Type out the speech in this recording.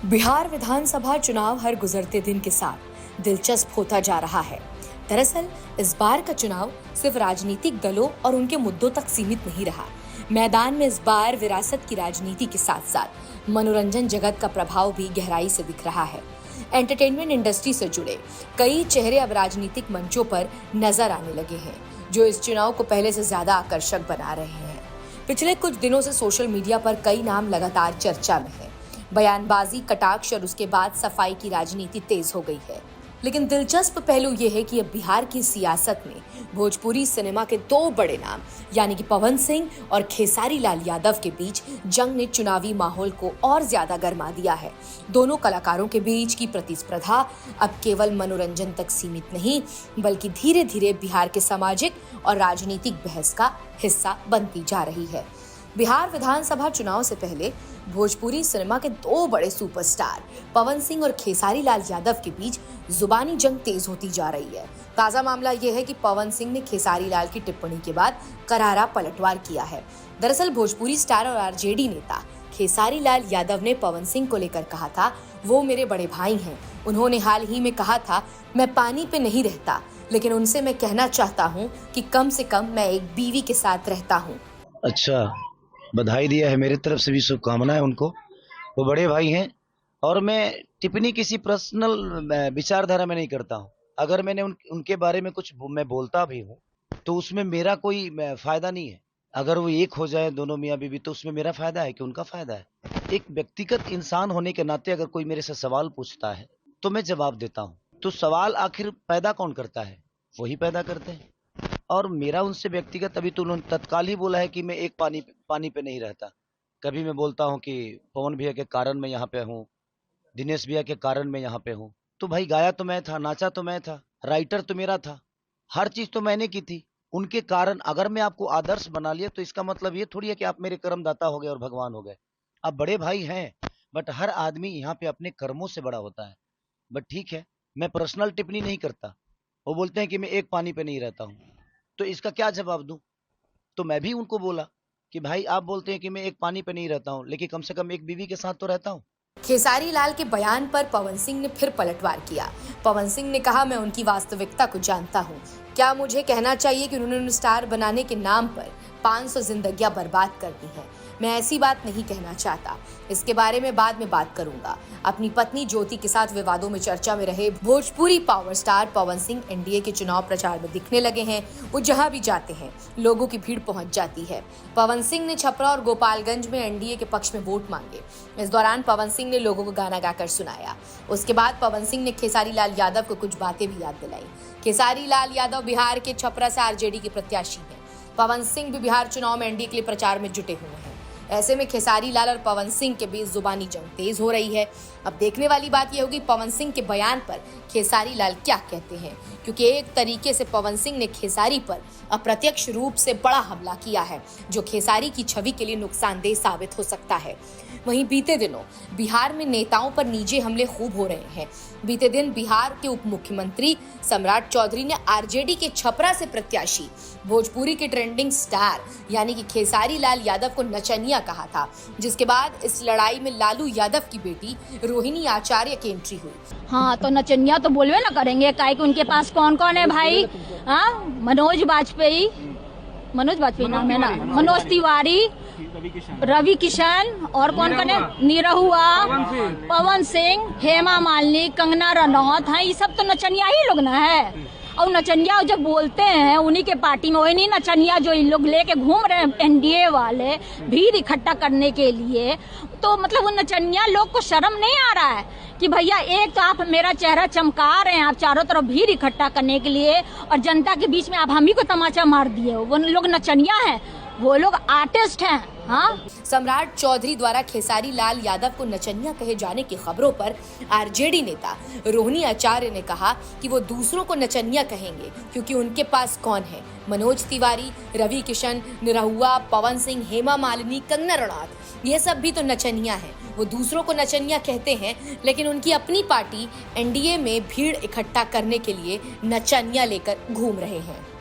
बिहार विधानसभा चुनाव हर गुजरते दिन के साथ दिलचस्प होता जा रहा है। दरअसल इस बार का चुनाव सिर्फ राजनीतिक दलों और उनके मुद्दों तक सीमित नहीं रहा। मैदान में इस बार विरासत की राजनीति के साथ साथ मनोरंजन जगत का प्रभाव भी गहराई से दिख रहा है। एंटरटेनमेंट इंडस्ट्री से जुड़े कई चेहरे अब राजनीतिक मंचों पर नजर आने लगे हैं, जो इस चुनाव को पहले से ज्यादा आकर्षक बना रहे हैं। पिछले कुछ दिनों से सोशल मीडिया पर कई नाम लगातार चर्चा में है। बयानबाजी, कटाक्ष और उसके बाद सफाई की राजनीति तेज हो गई है। लेकिन दिलचस्प पहलू यह है कि अब बिहार की सियासत में भोजपुरी सिनेमा के दो बड़े नाम यानी कि पवन सिंह और खेसारी लाल यादव के बीच जंग ने चुनावी माहौल को और ज्यादा गर्मा दिया है। दोनों कलाकारों के बीच की प्रतिस्पर्धा अब केवल मनोरंजन तक सीमित नहीं, बल्कि धीरे धीरे बिहार के सामाजिक और राजनीतिक बहस का हिस्सा बनती जा रही है। बिहार विधानसभा चुनाव से पहले भोजपुरी सिनेमा के दो बड़े सुपरस्टार पवन सिंह और खेसारी लाल यादव के बीच जुबानी जंग तेज होती जा रही है। ताजा मामला यह है कि पवन सिंह ने खेसारी लाल की टिप्पणी के बाद करारा पलटवार किया है। दरअसल भोजपुरी स्टार और आरजेडी नेता खेसारी लाल यादव ने पवन सिंह को लेकर कहा था, वो मेरे बड़े भाई हैं। उन्होंने हाल ही में कहा था, मैं पानी पे नहीं रहता, लेकिन उनसे मैं कहना चाहता हूँ कि कम से कम मैं एक बीवी के साथ रहता हूँ। अच्छा, बधाई दिया है, मेरी तरफ से भी शुभकामनाएं उनको। वो बड़े भाई हैं और मैं टिप्पणी किसी पर्सनल विचारधारा में नहीं करता हूं। अगर मैंने उनके बारे में कुछ मैं बोलता भी हूं तो उसमें मेरा कोई फायदा नहीं है। अगर वो एक हो जाए दोनों मियाँ बीवी तो उसमें मेरा फायदा है कि उनका फायदा है। एक व्यक्तिगत इंसान होने के नाते अगर कोई मेरे से सवाल पूछता है तो मैं जवाब देता हूँ। तो सवाल आखिर पैदा कौन करता है? वही पैदा करते हैं। और मेरा उनसे व्यक्तिगत, अभी तो उन्होंने तत्काल ही बोला है कि मैं एक पानी पे नहीं रहता। कभी मैं बोलता हूँ कि पवन भैया के कारण मैं यहाँ पे हूँ, दिनेश भैया के कारण मैं यहाँ पे हूँ। तो भाई गाया तो मैं था, नाचा तो मैं था, राइटर तो मेरा था, हर चीज तो मैंने की थी। उनके कारण अगर मैं आपको आदर्श बना लिया तो इसका मतलब ये थोड़ी है कि आप मेरे कर्मदाता हो गए और भगवान हो गए। आप बड़े भाई हैं, बट हर आदमी यहाँ पे अपने कर्मों से बड़ा होता है। बट ठीक है, मैं पर्सनल टिप्पणी नहीं करता। वो बोलते हैं कि मैं एक पानी पे नहीं रहता हूँ, तो इसका क्या जवाब दूं? तो मैं भी उनको बोला कि भाई आप बोलते हैं कि मैं एक पानी पे नहीं रहता हूं, लेकिन कम से कम एक बीवी के साथ तो रहता हूं। खेसारी लाल के बयान पर पवन सिंह ने फिर पलटवार किया। पवन सिंह ने कहा, मैं उनकी वास्तविकता को जानता हूं। क्या मुझे कहना चाहिए कि उन्होंने स्टार बनाने के नाम पर 500 जिंदगियां बर्बाद कर दी हैं? मैं ऐसी बात नहीं कहना चाहता। इसके बारे में बाद में बात करूंगा। अपनी पत्नी ज्योति के साथ विवादों में चर्चा में रहे Bhojpuri power star Pawan Singh NDA के चुनाव प्रचार में दिखने लगे हैं। वो जहां भी जाते हैं लोगों की भीड़ पहुंच जाती है। पवन सिंह ने छपरा और गोपालगंज में एनडीए के पक्ष में वोट मांगे। इस दौरान पवन सिंह ने लोगों को गाना गाकर सुनाया। उसके बाद पवन सिंह ने खेसारी लाल यादव को कुछ बातें भी याद दिलाई। खेसारी लाल यादव बिहार के छपरा से आरजेडी के प्रत्याशी हैं। पवन सिंह भी बिहार चुनाव में एनडीए के लिए प्रचार में जुटे हुए हैं। ऐसे में खेसारी लाल और पवन सिंह के बीच जुबानी जंग तेज हो रही है। अब देखने वाली बात यह होगी पवन सिंह के बयान पर खेसारी लाल क्या कहते हैं, क्योंकि एक तरीके से पवन सिंह ने खेसारी पर अप्रत्यक्ष रूप से बड़ा हमला किया है, जो खेसारी की छवि के लिए नुकसानदेह साबित हो सकता है। वहीं बीते दिनों बिहार में नेताओं पर निजी हमले खूब हो रहे हैं। बीते दिन बिहार के उप मुख्यमंत्री सम्राट चौधरी ने आरजेडी के छपरा से प्रत्याशी भोजपुरी के ट्रेंडिंग स्टार यानी कि खेसारी लाल यादव को नचनिया कहा था, जिसके बाद इस लड़ाई में लालू यादव की बेटी रोहिणी आचार्य की एंट्री हुई। हाँ, तो नचनिया तो बोलवे ना करेंगे, काहे कि उनके पास कौन कौन है भाई? हाँ, मनोज वाजपेयी नाम है ना, मनोज तिवारी, रवि किशन और कौन कौन है, निरहुआ, पवन सिंह, हेमा मालिनी, कंगना रनौत। हाँ, ये सब तो नचनिया ही लोग ना है। और नचनिया जब बोलते हैं उन्हीं के पार्टी में, वही नहीं नचनिया जो इन लोग लेके घूम रहे हैं एनडीए वाले भीड़ इकट्ठा करने के लिए। तो मतलब वो नचनिया लोग को शर्म नहीं आ रहा है कि भैया एक तो आप मेरा चेहरा चमका रहे हैं, आप चारों तरफ भीड़ इकट्ठा करने के लिए, और जनता के बीच में आप हम ही को तमाचा मार दिए। वो लोग नचनिया हैं, वो लोग आर्टिस्ट हैं। हाँ, सम्राट चौधरी द्वारा खेसारी लाल यादव को नचनिया कहे जाने की खबरों पर आरजेडी नेता रोहिणी आचार्य ने कहा कि वो दूसरों को नचनिया कहेंगे क्योंकि उनके पास कौन है। मनोज तिवारी, रवि किशन, निरहुआ, पवन सिंह, हेमा मालिनी, कंगना रनौत, ये सब भी तो नचनिया हैं। वो दूसरों को नचनिया कहते हैं, लेकिन उनकी अपनी पार्टी एनडीए में भीड़ इकट्ठा करने के लिए नचनिया लेकर घूम रहे हैं।